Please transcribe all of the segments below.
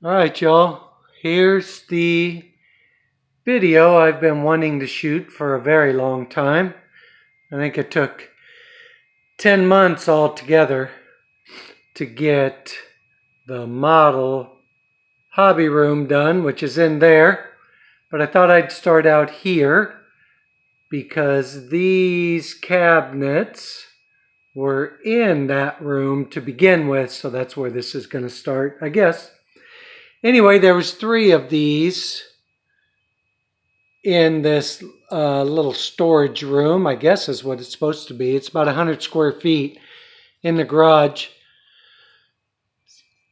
All right, y'all. Here's the video I've been wanting to shoot for a very long time. I think it took 10 months altogether to get the model hobby room done, which is in there. But I thought I'd start out here because these cabinets were in that room to begin with, so that's where this is going to start, I guess. Anyway, there was 3 of these in this little storage room, I guess is what it's supposed to be. It's about 100 square feet in the garage.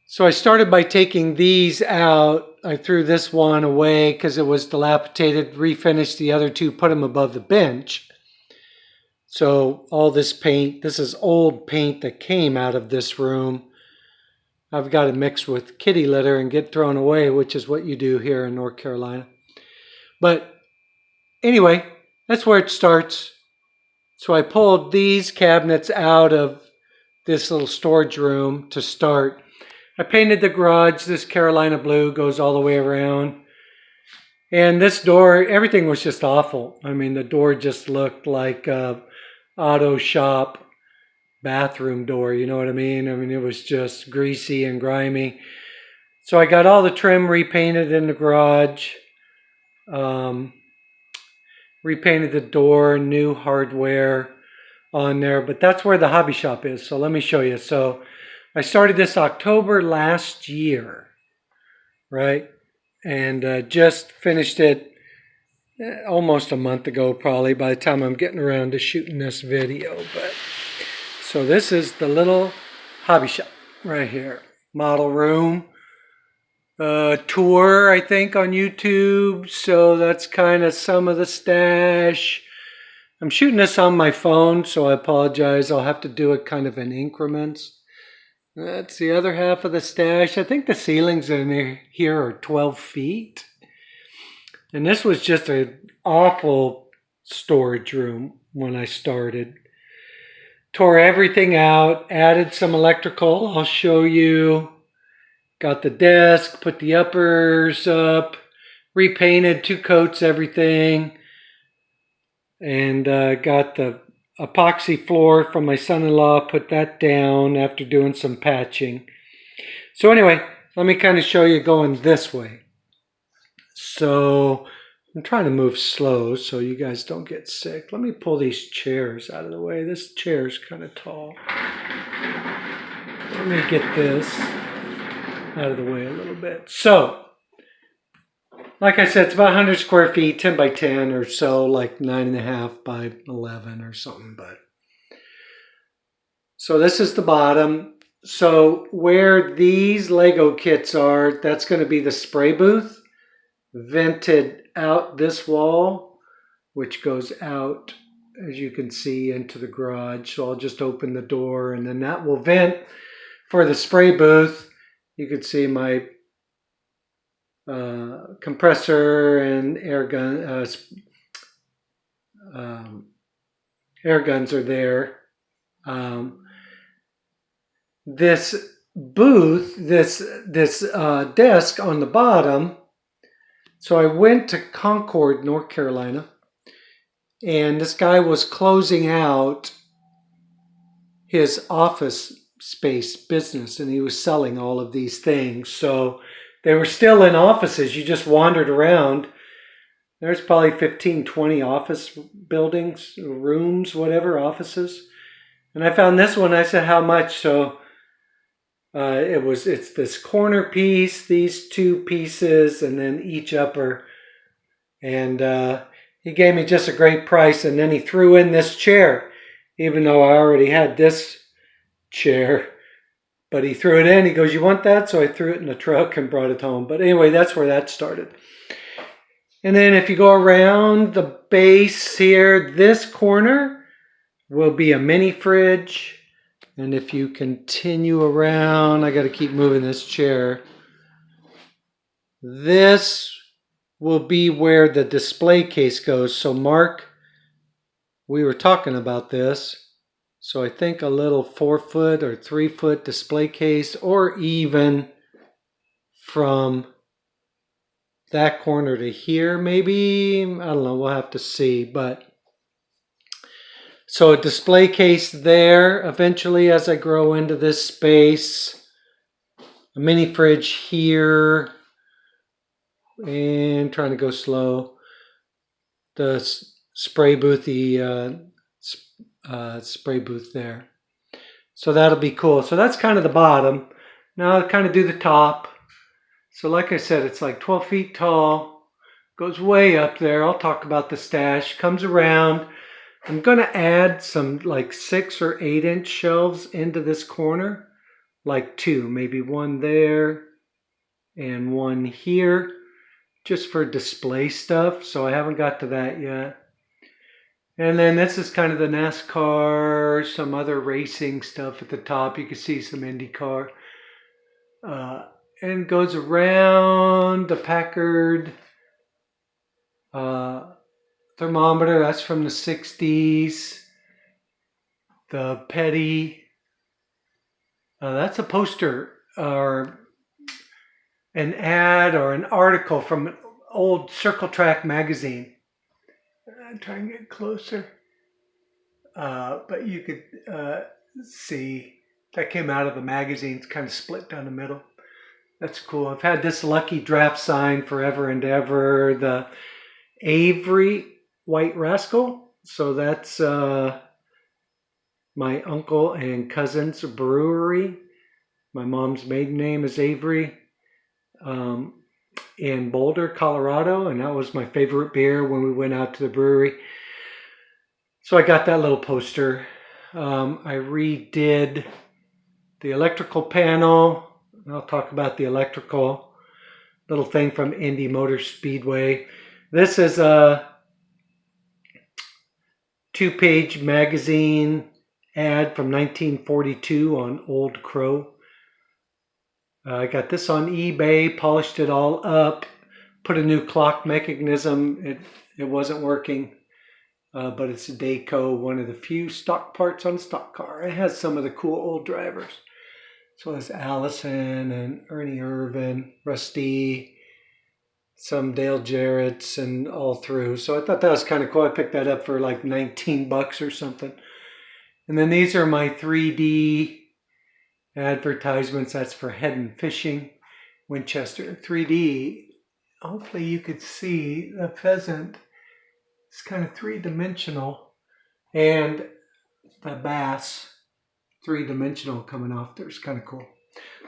So I started by taking these out. I threw this one away because it was dilapidated, refinished the other 2, put them above the bench. So all this paint, this is old paint that came out of this room. I've got it mixed with kitty litter and get thrown away, which is what you do here in North Carolina. But anyway, that's where it starts. So I pulled these cabinets out of this little storage room to start. I painted the garage. This Carolina blue goes all the way around. And this door, everything was just awful. I mean, the door just looked like a auto shop bathroom door, you know what I mean? I mean, it was just greasy and grimy. So I got all the trim repainted in the garage. Repainted the door, new hardware on there, but that's where the hobby shop is. So let me show you. So I started this October last year, right? And just finished it almost a month ago, probably, by the time I'm getting around to shooting this video. But so this is the little hobby shop right here. Model room. Tour, I think, on YouTube. So that's kind of some of the stash. I'm shooting this on my phone, so I apologize. I'll have to do it kind of in increments. That's the other half of the stash. I think the ceilings in here are 12 feet. And this was just an awful storage room when I started. Tore everything out, added some electrical. I'll show you. Got the desk, put the uppers up, repainted 2 coats, everything. And got the epoxy floor from my son-in-law, put that down after doing some patching. So anyway, let me kind of show you going this way. So I'm trying to move slow so you guys don't get sick. Let me pull these chairs out of the way. This chair is kind of tall. Let me get this out of the way a little bit. So, like I said, it's about 100 square feet, 10 by 10 or so, like 9.5 by 11 or something. But so this is the bottom. So where these Lego kits are, that's going to be the spray booth. Vented out this wall, which goes out, as you can see, into the garage. So I'll just open the door and then that will vent for the spray booth. You can see my compressor and air guns are there. This booth, this desk on the bottom. So I went to Concord, North Carolina, and this guy was closing out his office space business, and he was selling all of these things. So they were still in offices. You just wandered around. There's probably 15, 20 office buildings, rooms, whatever, offices. And I found this one. I said, how much? So it's this corner piece, these 2 pieces, and then each upper. And he gave me just a great price. And then he threw in this chair, even though I already had this chair. But he threw it in. He goes, you want that? So I threw it in the truck and brought it home. But anyway, that's where that started. And then if you go around the base here, this corner will be a mini fridge. And if you continue around, I got to keep moving this chair. This will be where the display case goes. So Mark, we were talking about this. So I think a little 4-foot or 3-foot display case, or even from that corner to here, maybe. I don't know, we'll have to see. But so a display case there eventually as I grow into this space. A mini fridge here. And trying to go slow. The spray booth, spray booth there. So that'll be cool. So that's kind of the bottom. Now I'll kind of do the top. So like I said, it's like 12 feet tall. Goes way up there. I'll talk about the stash. Comes around. I'm going to add some like 6 or 8 inch shelves into this corner. Like 2, maybe one there and one here. Just for display stuff. So I haven't got to that yet. And then this is kind of the NASCAR, some other racing stuff at the top. You can see some IndyCar. And goes around the Packard thermometer. That's from the 60s. The Petty. That's a poster or an ad or an article from an old Circle Track magazine. I'm trying to get closer. But you could see that came out of the magazine. It's kind of split down the middle. That's cool. I've had this Lucky Draft sign forever and ever. The Avery White Rascal. So that's my uncle and cousin's brewery. My mom's maiden name is Avery. In Boulder, Colorado, and that was my favorite beer when we went out to the brewery. So I got that little poster. I redid the electrical panel. I'll talk about the electrical little thing from Indy Motor Speedway. This is a 2-page magazine ad from 1942 on Old Crow. I got this on eBay, polished it all up, put a new clock mechanism. It wasn't working, but it's a Dayco, one of the few stock parts on a stock car. It has some of the cool old drivers. So it's Allison and Ernie Irvin, Rusty, some Dale Jarrett's, and all through. So I thought that was kind of cool. I picked that up for like $19 or something. And then these are my 3D advertisements. That's for Head and Fishing, Winchester. 3D, hopefully you could see the pheasant. It's kind of 3-dimensional. And the bass, 3-dimensional coming off there. It's kind of cool.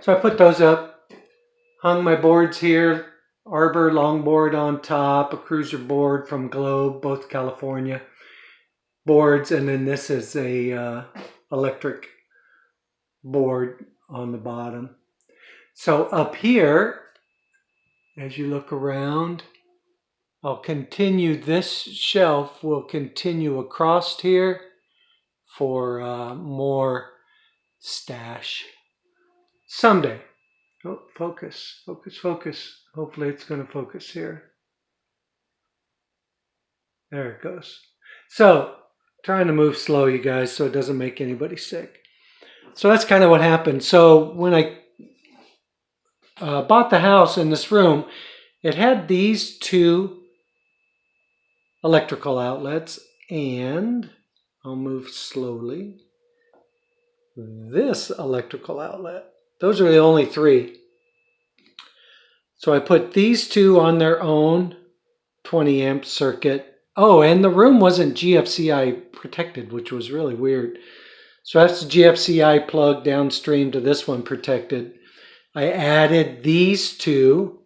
So I put those up, hung my boards here, Arbor longboard on top, a cruiser board from Globe, both California boards, and then this is a electric board on the bottom. So up here, as you look around, I'll continue, this shelf will continue across here for more stash someday. Oh, focus, focus, focus. Hopefully it's going to focus here. There it goes. So, trying to move slow, you guys, so it doesn't make anybody sick. So that's kind of what happened. So when I bought the house in this room, it had these 2 electrical outlets, and I'll move slowly. This electrical outlet. Those are the only 3. So I put these 2 on their own 20 amp circuit. Oh, and the room wasn't GFCI protected, which was really weird. So that's the GFCI plug downstream to this one protected. I added these 2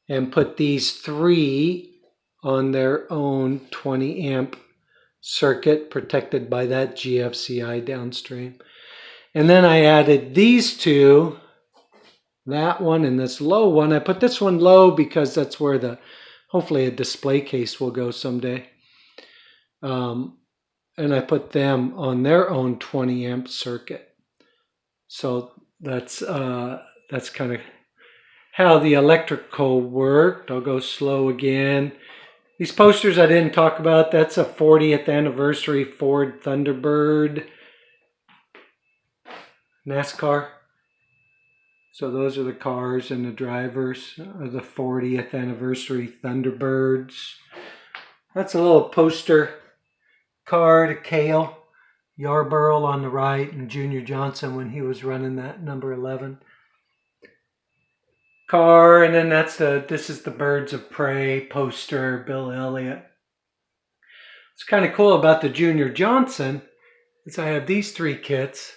and put these 3 on their own 20 amp circuit protected by that GFCI downstream. And then I added these 2, that one and this low one. I put this one low because that's where hopefully a display case will go someday. And I put them on their own 20 amp circuit. So that's kind of how the electrical worked. I'll go slow again. These posters I didn't talk about. That's a 40th anniversary Ford Thunderbird NASCAR. So those are the cars and the drivers of the 40th anniversary Thunderbirds. That's a little poster car to Cale Yarborough on the right and Junior Johnson when he was running that number 11 car. And then this is the Birds of Prey poster, Bill Elliott. What's kind of cool about the Junior Johnson is I have these three kits.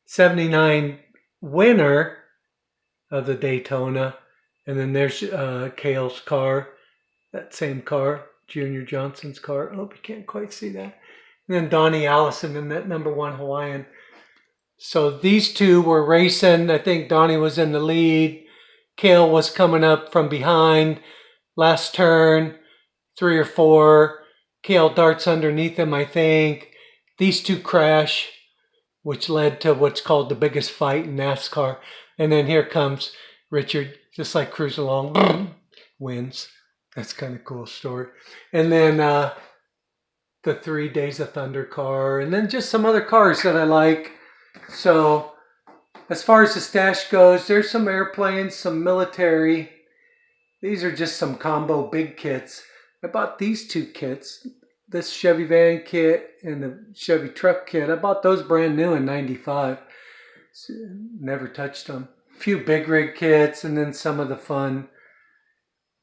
79 winner of the Daytona, and then there's Cale's car, that same car, Junior Johnson's car. Oh, you can't quite see that. And then Donnie Allison in that number 1 Hawaiian. So these two were racing. I think Donnie was in the lead. Cale was coming up from behind. Last turn, 3 or 4. Cale darts underneath him, I think. These two crash, which led to what's called the biggest fight in NASCAR. And then here comes Richard, just like cruising along, boom, wins. That's kind of cool story. And then the 3 Days of Thunder car, and then just some other cars that I like. So as far as the stash goes, there's some airplanes, some military. These are just some combo big kits. I bought these 2 kits, this Chevy van kit and the Chevy truck kit. I bought those brand new in '95. Never touched them. A few big rig kits and then some of the fun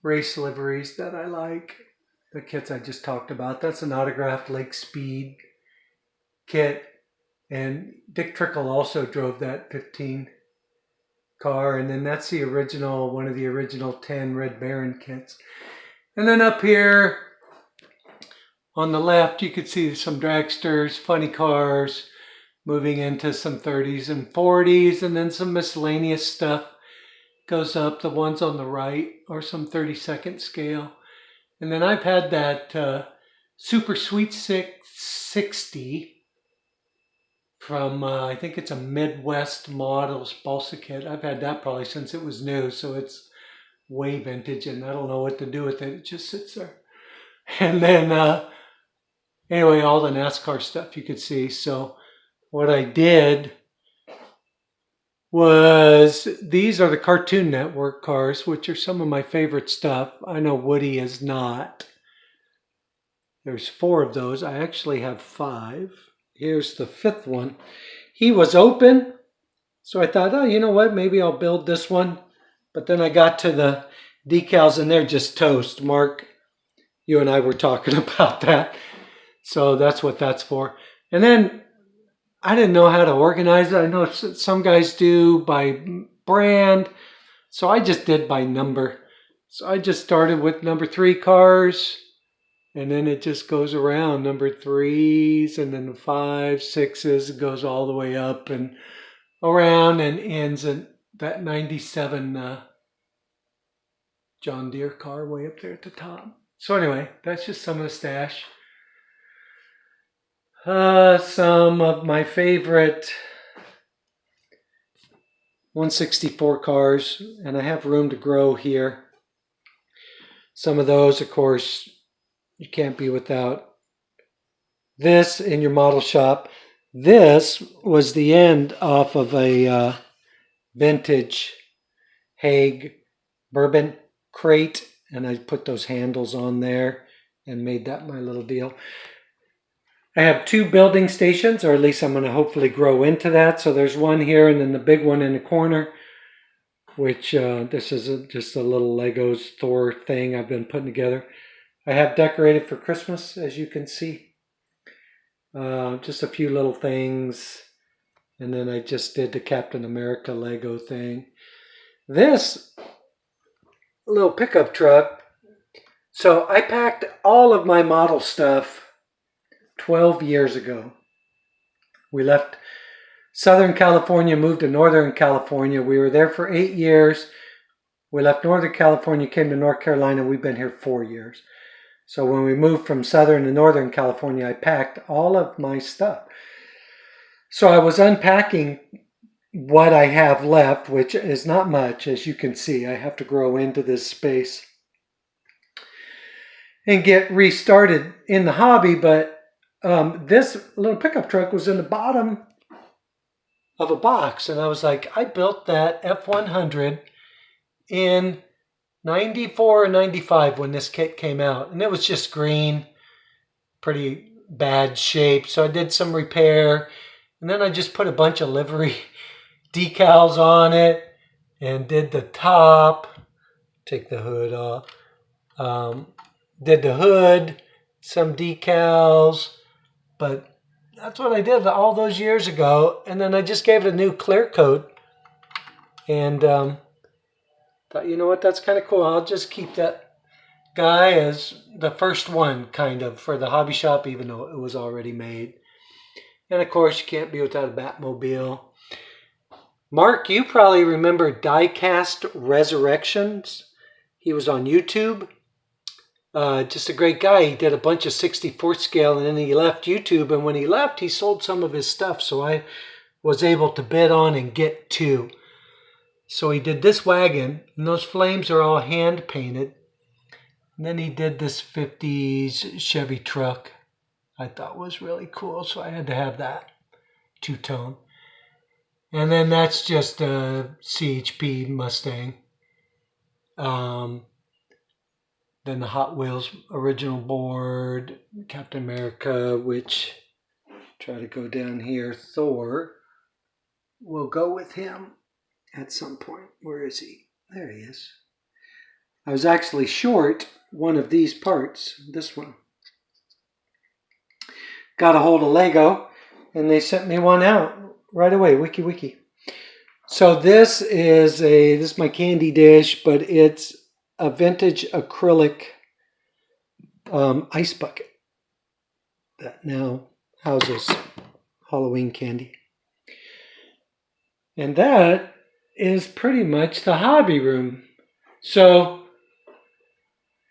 race liveries that I like. The kits I just talked about. That's an autographed Lake Speed kit. And Dick Trickle also drove that 15 car. And then that's the original, one of the original 10 Red Baron kits. And then up here on the left, you could see some dragsters, funny cars, moving into some 30s and 40s, and then some miscellaneous stuff goes up. The ones on the right are some 32nd scale. And then I've had that Super Sweet 660 from, I think it's a Midwest Models balsa kit. I've had that probably since it was new, so it's way vintage, and I don't know what to do with it. It just sits there. And then, anyway, all the NASCAR stuff you could see. So what I did was, these are the Cartoon Network cars, which are some of my favorite stuff. I know Woody is not. There's 4 of those. I actually have 5. Here's the 5th one. He was open, so I thought, oh, you know what? Maybe I'll build this one. But then I got to the decals, and they're just toast. Mark, you and I were talking about that. So that's what that's for. And then I didn't know how to organize it. I know some guys do by brand. So I just did by number. So I just started with number 3 cars. And then it just goes around, number 3s, and then the 5s, 6s. It goes all the way up and around and ends at that 97 John Deere car way up there at the top. So anyway, that's just some of the stash. Some of my favorite 164 cars, and I have room to grow here. Some of those, of course, you can't be without this in your model shop. This was the end off of a vintage Hague bourbon crate, and I put those handles on there and made that my little deal. I have 2 building stations, or at least I'm going to hopefully grow into that. So there's one here and then the big one in the corner, which this is just a little Legos Thor thing I've been putting together. I have decorated for Christmas, as you can see. Just a few little things. And then I just did the Captain America Lego thing. This little pickup truck. So I packed all of my model stuff 12 years ago. We left Southern California, moved to Northern California. We were there for 8 years. We left Northern California, came to North Carolina. We've been here 4 years. So when we moved from Southern to Northern California, I packed all of my stuff. So I was unpacking what I have left, which is not much, as you can see. I have to grow into this space and get restarted in the hobby. But this little pickup truck was in the bottom of a box. And I was like, I built that F100 in 94 or 95 when this kit came out. And it was just green, pretty bad shape. So I did some repair. And then I just put a bunch of livery decals on it and did the top. Take the hood off. Did the hood, some decals. But that's what I did all those years ago. And then I just gave it a new clear coat. And thought, you know what, that's kind of cool. I'll just keep that guy as the first one, kind of, for the hobby shop, even though it was already made. And of course, you can't be without a Batmobile. Mark, you probably remember Diecast Resurrections. He was on YouTube. Just a great guy. He did a bunch of 64 scale, and then he left YouTube. And when he left, he sold some of his stuff. So I was able to bid on and get two. So he did this wagon, and those flames are all hand painted. And then he did this 50s Chevy truck I thought was really cool, so I had to have that two-tone. And then that's just a CHP Mustang. Then the Hot Wheels original board, Captain America, which, try to go down here, Thor. We'll go with him at some point. Where is he? There he is. I was actually short one of these parts, this one. Got a hold of Lego, and they sent me one out right away, wiki. So this is my candy dish, but it's a vintage acrylic ice bucket that now houses Halloween candy. And that is pretty much the hobby room. So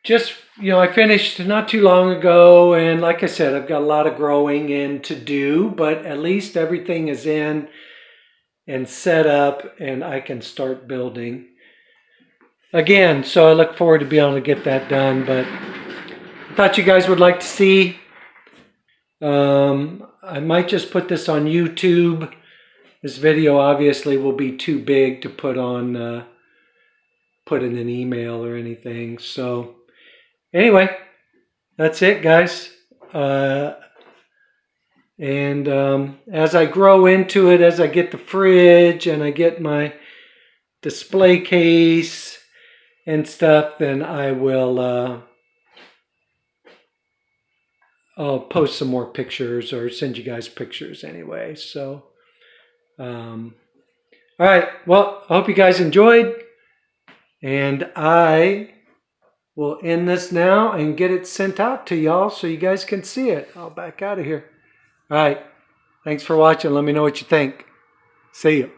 just, I finished not too long ago, and like I said, I've got a lot of growing in to do, but at least everything is in and set up, and I can start building again. So I look forward to being able to get that done, but I thought you guys would like to see. I might just put this on YouTube. This video obviously will be too big to put in an email or anything. So anyway, that's it, guys. And as I grow into it, as I get the fridge and I get my display case and stuff, then I will I'll post some more pictures or send you guys pictures anyway. So all right, well, I hope you guys enjoyed, and I will end this now and get it sent out to y'all so you guys can see it. I'll back out of here. All right, thanks for watching. Let me know what you think. See you.